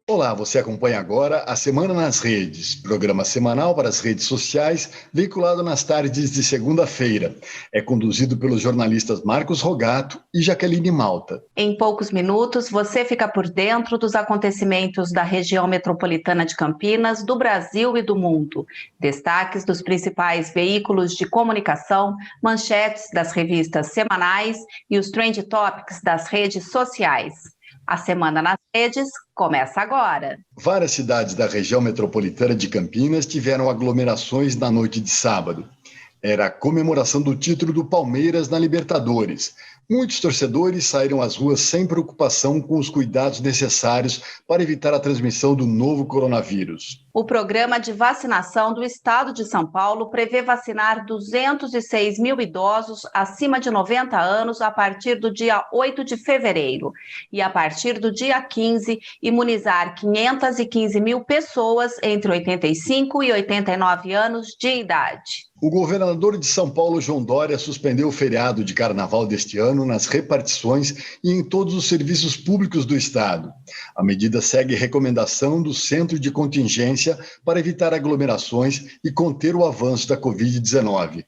Olá, você acompanha agora a Semana nas Redes, programa semanal para as redes sociais, veiculado nas tardes de segunda-feira. É conduzido pelos jornalistas Marcos Rogato e Jaqueline Malta. Em poucos minutos, você fica por dentro dos acontecimentos da região metropolitana de Campinas, do Brasil e do mundo. Destaques dos principais veículos de comunicação, manchetes das revistas semanais e os trend topics das redes sociais. A Semana nas Redes começa agora. Várias cidades da região metropolitana de Campinas tiveram aglomerações na noite de sábado. Era a comemoração do título do Palmeiras na Libertadores. Muitos torcedores saíram às ruas sem preocupação com os cuidados necessários para evitar a transmissão do novo coronavírus. O programa de vacinação do Estado de São Paulo prevê vacinar 206 mil idosos acima de 90 anos a partir do dia 8 de fevereiro. E a partir do dia 15, imunizar 515 mil pessoas entre 85 e 89 anos de idade. O governador de São Paulo, João Dória, suspendeu o feriado de carnaval deste ano nas repartições e em todos os serviços públicos do Estado. A medida segue recomendação do Centro de Contingência para evitar aglomerações e conter o avanço da Covid-19.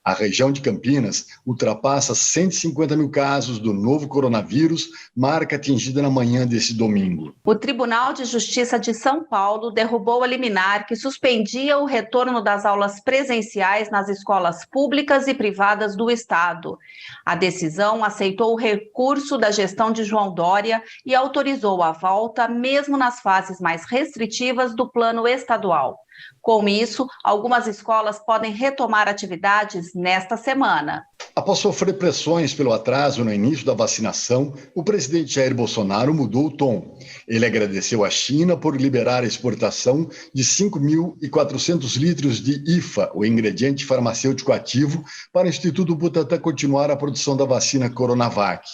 A região de Campinas ultrapassa 150 mil casos do novo coronavírus, marca atingida na manhã desse domingo. O Tribunal de Justiça de São Paulo derrubou a liminar que suspendia o retorno das aulas presenciais nas escolas públicas e privadas do Estado. A decisão aceitou o recurso da gestão de João Dória e autorizou a volta, mesmo nas fases mais restritivas do plano estadual. Com isso, algumas escolas podem retomar atividades nesta semana. Após sofrer pressões pelo atraso no início da vacinação, o presidente Jair Bolsonaro mudou o tom. Ele agradeceu à China por liberar a exportação de 5.400 litros de IFA, o ingrediente farmacêutico ativo, para o Instituto Butantan continuar a produção da vacina Coronavac.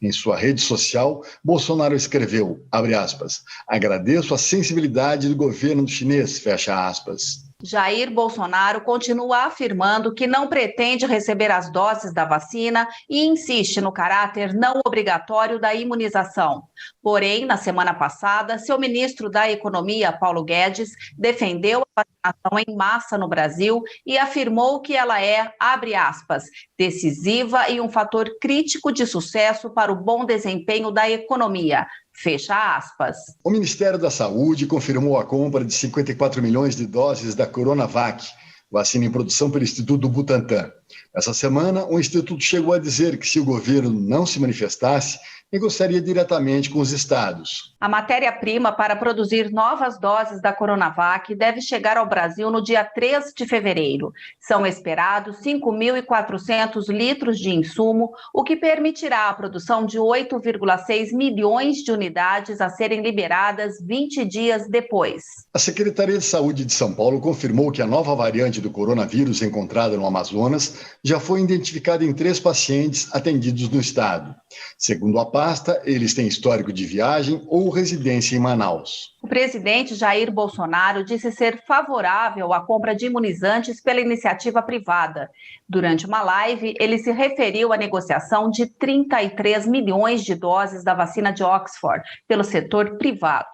Em sua rede social, Bolsonaro escreveu, abre aspas, agradeço a sensibilidade do governo chinês, fecha aspas. Jair Bolsonaro continua afirmando que não pretende receber as doses da vacina e insiste no caráter não obrigatório da imunização. Porém, na semana passada, seu ministro da Economia, Paulo Guedes, defendeu a vacinação em massa no Brasil e afirmou que ela é, abre aspas, decisiva e um fator crítico de sucesso para o bom desempenho da economia. Fecha aspas. O Ministério da Saúde confirmou a compra de 54 milhões de doses da Coronavac, vacina em produção pelo Instituto Butantan. Essa semana, o Instituto chegou a dizer que se o governo não se manifestasse, negociaria diretamente com os estados. A matéria-prima para produzir novas doses da Coronavac deve chegar ao Brasil no dia 3 de fevereiro. São esperados 5.400 litros de insumo, o que permitirá a produção de 8,6 milhões de unidades a serem liberadas 20 dias depois. A Secretaria de Saúde de São Paulo confirmou que a nova variante do coronavírus encontrada no Amazonas já foi identificada em 3 pacientes atendidos no estado. Segundo a pasta, eles têm histórico de viagem ou residência em Manaus. O presidente Jair Bolsonaro disse ser favorável à compra de imunizantes pela iniciativa privada. Durante uma live, ele se referiu à negociação de 33 milhões de doses da vacina de Oxford pelo setor privado,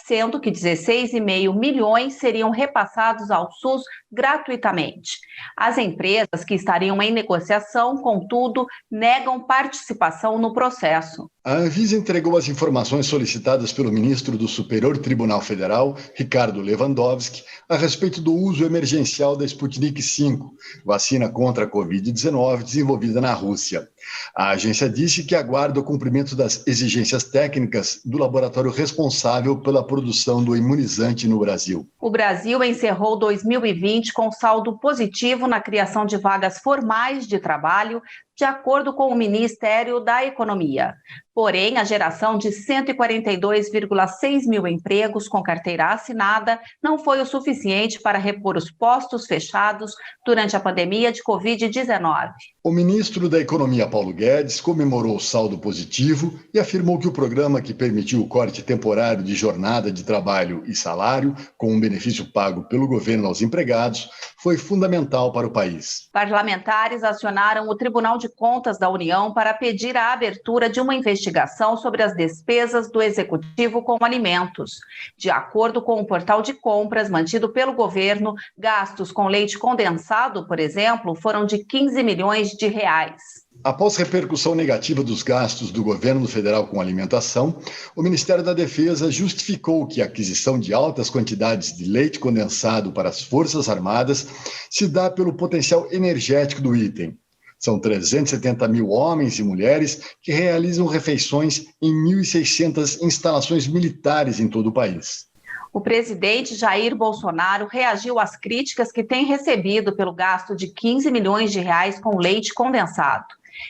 sendo que 16,5 milhões seriam repassados ao SUS gratuitamente. As empresas que estariam em negociação, contudo, negam participação no processo. A Anvisa entregou as informações solicitadas pelo ministro do Superior Tribunal Federal, Ricardo Lewandowski, a respeito do uso emergencial da Sputnik V, vacina contra a Covid-19 desenvolvida na Rússia. A agência disse que aguarda o cumprimento das exigências técnicas do laboratório responsável pela produção do imunizante no Brasil. O Brasil encerrou 2020 com saldo positivo na criação de vagas formais de trabalho, de acordo com o Ministério da Economia. Porém, a geração de 142,6 mil empregos com carteira assinada não foi o suficiente para repor os postos fechados durante a pandemia de Covid-19. O ministro da Economia, Paulo Guedes, comemorou o saldo positivo e afirmou que o programa que permitiu o corte temporário de jornada de trabalho e salário, com um benefício pago pelo governo aos empregados, foi fundamental para o país. Parlamentares acionaram o Tribunal de Contas da União para pedir a abertura de uma investigação investigação sobre as despesas do executivo com alimentos. De acordo com o portal de compras mantido pelo governo, gastos com leite condensado, por exemplo, foram de 15 milhões de reais. Após repercussão negativa dos gastos do governo federal com alimentação, o Ministério da Defesa justificou que a aquisição de altas quantidades de leite condensado para as Forças Armadas se dá pelo potencial energético do item. São 370 mil homens e mulheres que realizam refeições em 1.600 instalações militares em todo o país. O presidente Jair Bolsonaro reagiu às críticas que tem recebido pelo gasto de 15 milhões de reais com leite condensado.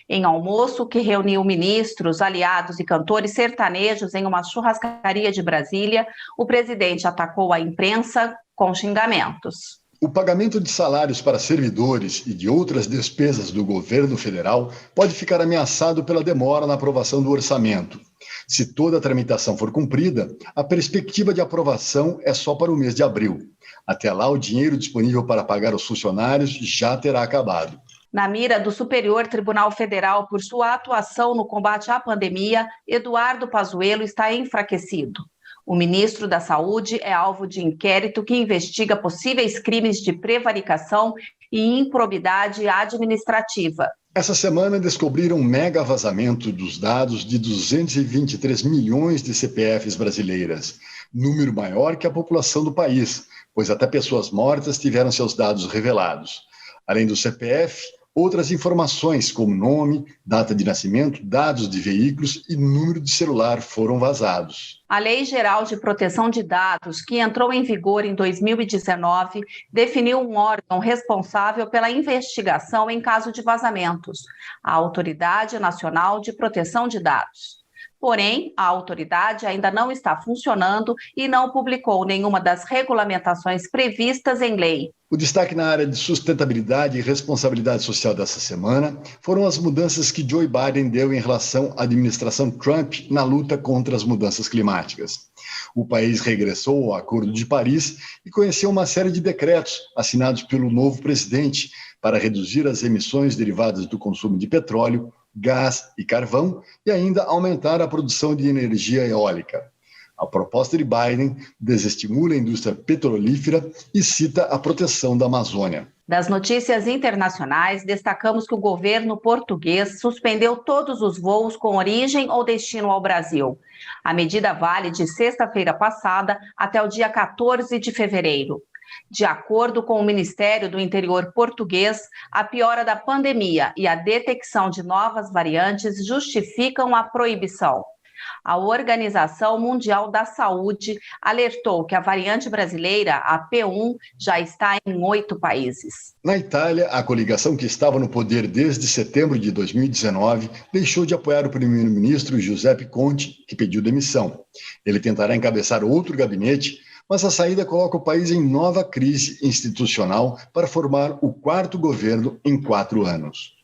Em almoço que reuniu ministros, aliados e cantores sertanejos em uma churrascaria de Brasília, o presidente atacou a imprensa com xingamentos. O pagamento de salários para servidores e de outras despesas do governo federal pode ficar ameaçado pela demora na aprovação do orçamento. Se toda a tramitação for cumprida, a perspectiva de aprovação é só para o mês de abril. Até lá, o dinheiro disponível para pagar os funcionários já terá acabado. Na mira do Superior Tribunal Federal por sua atuação no combate à pandemia, Eduardo Pazuello está enfraquecido. O ministro da Saúde é alvo de inquérito que investiga possíveis crimes de prevaricação e improbidade administrativa. Essa semana descobriram um mega vazamento dos dados de 223 milhões de CPFs brasileiras, número maior que a população do país, pois até pessoas mortas tiveram seus dados revelados. Além do CPF, outras informações como nome, data de nascimento, dados de veículos e número de celular foram vazados. A Lei Geral de Proteção de Dados, que entrou em vigor em 2019, definiu um órgão responsável pela investigação em caso de vazamentos, a Autoridade Nacional de Proteção de Dados. Porém, a autoridade ainda não está funcionando e não publicou nenhuma das regulamentações previstas em lei. O destaque na área de sustentabilidade e responsabilidade social dessa semana foram as mudanças que Joe Biden deu em relação à administração Trump na luta contra as mudanças climáticas. O país regressou ao Acordo de Paris e conheceu uma série de decretos assinados pelo novo presidente para reduzir as emissões derivadas do consumo de petróleo, gás e carvão e ainda aumentar a produção de energia eólica. A proposta de Biden desestimula a indústria petrolífera e cita a proteção da Amazônia. Das notícias internacionais, destacamos que o governo português suspendeu todos os voos com origem ou destino ao Brasil. A medida vale de sexta-feira passada até o dia 14 de fevereiro. De acordo com o Ministério do Interior português, a piora da pandemia e a detecção de novas variantes justificam a proibição. A Organização Mundial da Saúde alertou que a variante brasileira, a P1, já está em 8 países. Na Itália, a coligação que estava no poder desde setembro de 2019 deixou de apoiar o primeiro-ministro Giuseppe Conte, que pediu demissão. Ele tentará encabeçar outro gabinete, mas a saída coloca o país em nova crise institucional para formar o quarto governo em 4 anos.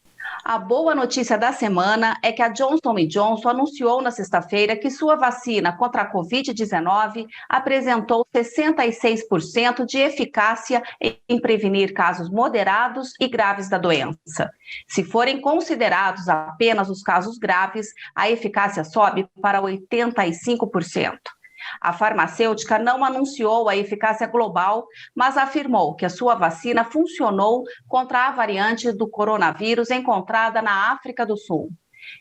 A boa notícia da semana é que a Johnson & Johnson anunciou na sexta-feira que sua vacina contra a Covid-19 apresentou 66% de eficácia em prevenir casos moderados e graves da doença. Se forem considerados apenas os casos graves, a eficácia sobe para 85%. A farmacêutica não anunciou a eficácia global, mas afirmou que a sua vacina funcionou contra a variante do coronavírus encontrada na África do Sul.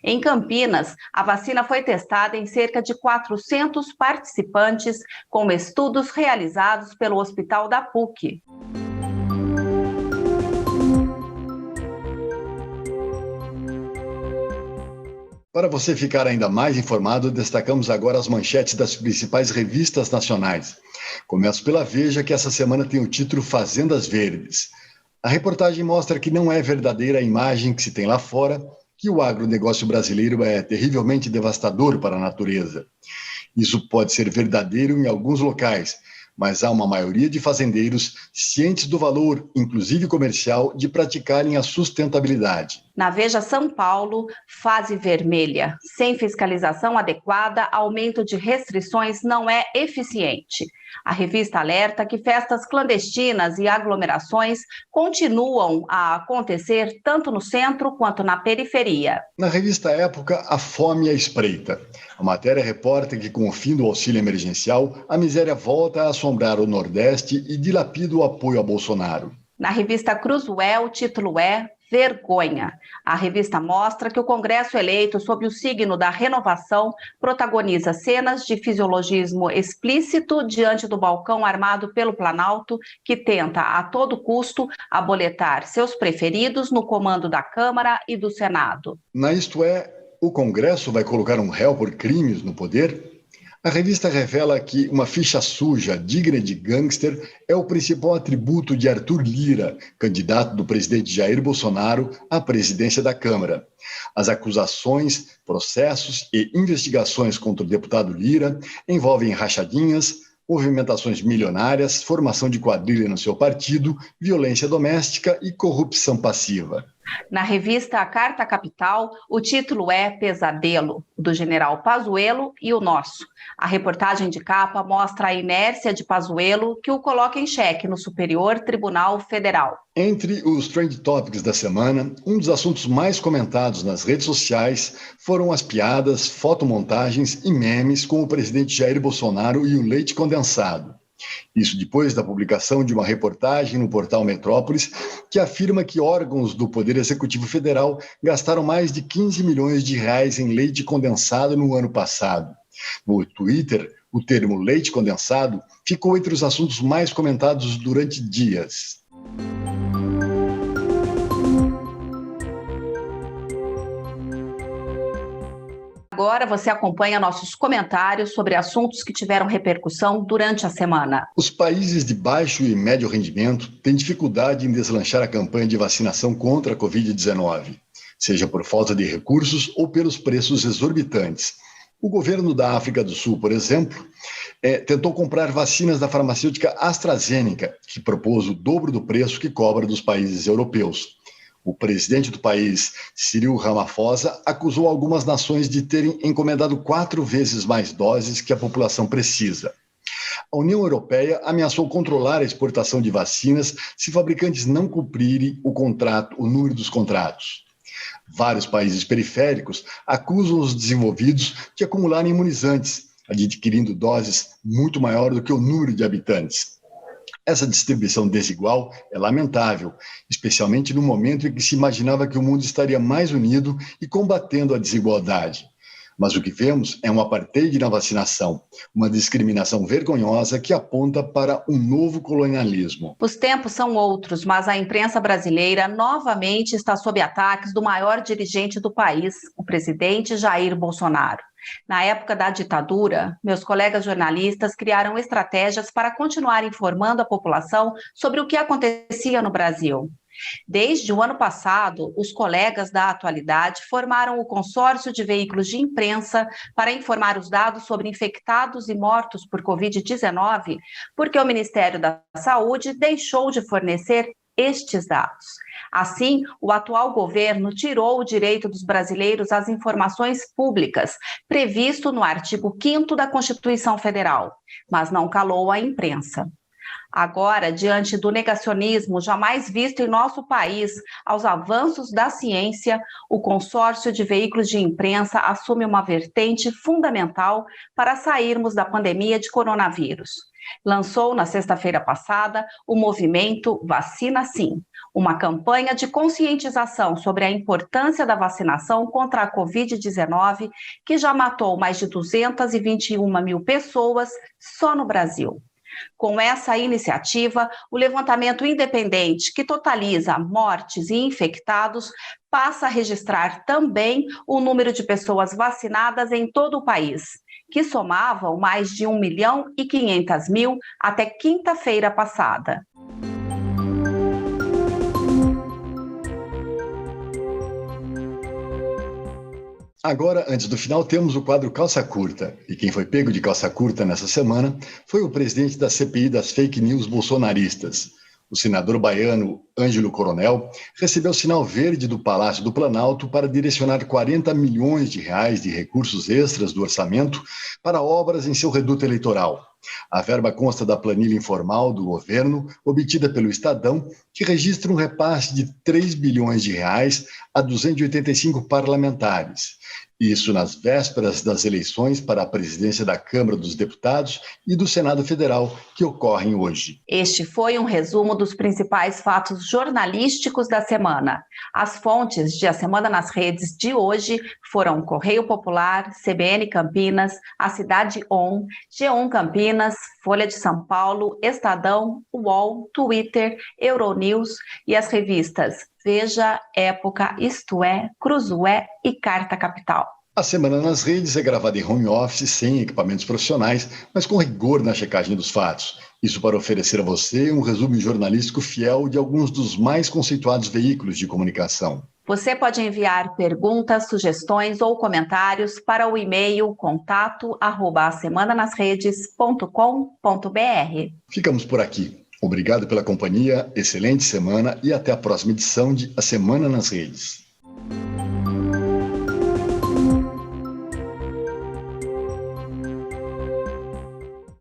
Em Campinas, a vacina foi testada em cerca de 400 participantes, com estudos realizados pelo Hospital da PUC. Para você ficar ainda mais informado, destacamos agora as manchetes das principais revistas nacionais. Começo pela Veja, que essa semana tem o título Fazendas Verdes. A reportagem mostra que não é verdadeira a imagem que se tem lá fora, que o agronegócio brasileiro é terrivelmente devastador para a natureza. Isso pode ser verdadeiro em alguns locais, mas há uma maioria de fazendeiros cientes do valor, inclusive comercial, de praticarem a sustentabilidade. Na Veja São Paulo, fase vermelha. Sem fiscalização adequada, aumento de restrições não é eficiente. A revista alerta que festas clandestinas e aglomerações continuam a acontecer tanto no centro quanto na periferia. Na revista Época, a fome é espreita. A matéria reporta que, com o fim do auxílio emergencial, a miséria volta a assombrar o Nordeste e dilapida o apoio a Bolsonaro. Na revista Cruzoé, o título é Vergonha. A revista mostra que o Congresso eleito sob o signo da renovação protagoniza cenas de fisiologismo explícito diante do balcão armado pelo Planalto, que tenta a todo custo aboletar seus preferidos no comando da Câmara e do Senado. Na Isto É, o Congresso vai colocar um réu por crimes no poder? A revista revela que uma ficha suja, digna de gangster, é o principal atributo de Arthur Lira, candidato do presidente Jair Bolsonaro à presidência da Câmara. As acusações, processos e investigações contra o deputado Lira envolvem rachadinhas, movimentações milionárias, formação de quadrilha no seu partido, violência doméstica e corrupção passiva. Na revista A Carta Capital, o título é Pesadelo, do general Pazuello e o nosso. A reportagem de capa mostra a inércia de Pazuello, que o coloca em xeque no Superior Tribunal Federal. Entre os Trend Topics da semana, um dos assuntos mais comentados nas redes sociais foram as piadas, fotomontagens e memes com o presidente Jair Bolsonaro e o leite condensado. Isso depois da publicação de uma reportagem no portal Metrópolis, que afirma que órgãos do Poder Executivo Federal gastaram mais de 15 milhões de reais em leite condensado no ano passado. No Twitter, o termo leite condensado ficou entre os assuntos mais comentados durante dias. Agora você acompanha nossos comentários sobre assuntos que tiveram repercussão durante a semana. Os países de baixo e médio rendimento têm dificuldade em deslanchar a campanha de vacinação contra a Covid-19, seja por falta de recursos ou pelos preços exorbitantes. O governo da África do Sul, por exemplo, tentou comprar vacinas da farmacêutica AstraZeneca, que propôs o dobro do preço que cobra dos países europeus. O presidente do país, Cyril Ramaphosa, acusou algumas nações de terem encomendado 4 vezes mais doses que a população precisa. A União Europeia ameaçou controlar a exportação de vacinas se fabricantes não cumprirem o número dos contratos. Vários países periféricos acusam os desenvolvidos de acumularem imunizantes, adquirindo doses muito maior do que o número de habitantes. Essa distribuição desigual é lamentável, especialmente no momento em que se imaginava que o mundo estaria mais unido e combatendo a desigualdade. Mas o que vemos é um apartheid na vacinação, uma discriminação vergonhosa que aponta para um novo colonialismo. Os tempos são outros, mas a imprensa brasileira novamente está sob ataques do maior dirigente do país, o presidente Jair Bolsonaro. Na época da ditadura, meus colegas jornalistas criaram estratégias para continuar informando a população sobre o que acontecia no Brasil. Desde o ano passado, os colegas da Atualidade formaram o consórcio de veículos de imprensa para informar os dados sobre infectados e mortos por Covid-19, porque o Ministério da Saúde deixou de fornecer estes dados. Assim, o atual governo tirou o direito dos brasileiros às informações públicas, previsto no artigo 5º da Constituição Federal, mas não calou a imprensa. Agora, diante do negacionismo jamais visto em nosso país aos avanços da ciência, o consórcio de veículos de imprensa assume uma vertente fundamental para sairmos da pandemia de coronavírus. Lançou na sexta-feira passada o movimento Vacina Sim, uma campanha de conscientização sobre a importância da vacinação contra a Covid-19, que já matou mais de 221 mil pessoas só no Brasil. Com essa iniciativa, o levantamento independente, que totaliza mortes e infectados, passa a registrar também o número de pessoas vacinadas em todo o país, que somavam mais de 1.500.000 até quinta-feira passada. Agora, antes do final, temos o quadro Calça Curta. E quem foi pego de calça curta nessa semana foi o presidente da CPI das fake news bolsonaristas. O senador baiano Ângelo Coronel recebeu sinal verde do Palácio do Planalto para direcionar 40 milhões de reais de recursos extras do orçamento para obras em seu reduto eleitoral. A verba consta da planilha informal do governo, obtida pelo Estadão, que registra um repasse de 3 bilhões de reais a 285 parlamentares. Isso nas vésperas das eleições para a presidência da Câmara dos Deputados e do Senado Federal, que ocorrem hoje. Este foi um resumo dos principais fatos jornalísticos da semana. As fontes de A Semana nas Redes de hoje foram Correio Popular, CBN Campinas, A Cidade On, G1 Campinas, Folha de São Paulo, Estadão, UOL, Twitter, Euronews e as revistas Veja, Época, Isto É, Cruzoé e Carta Capital. A Semana nas Redes é gravada em home office, sem equipamentos profissionais, mas com rigor na checagem dos fatos. Isso para oferecer a você um resumo jornalístico fiel de alguns dos mais conceituados veículos de comunicação. Você pode enviar perguntas, sugestões ou comentários para o e-mail contato@asemananasredes.com.br. Ficamos por aqui. Obrigado pela companhia, excelente semana e até a próxima edição de A Semana nas Redes.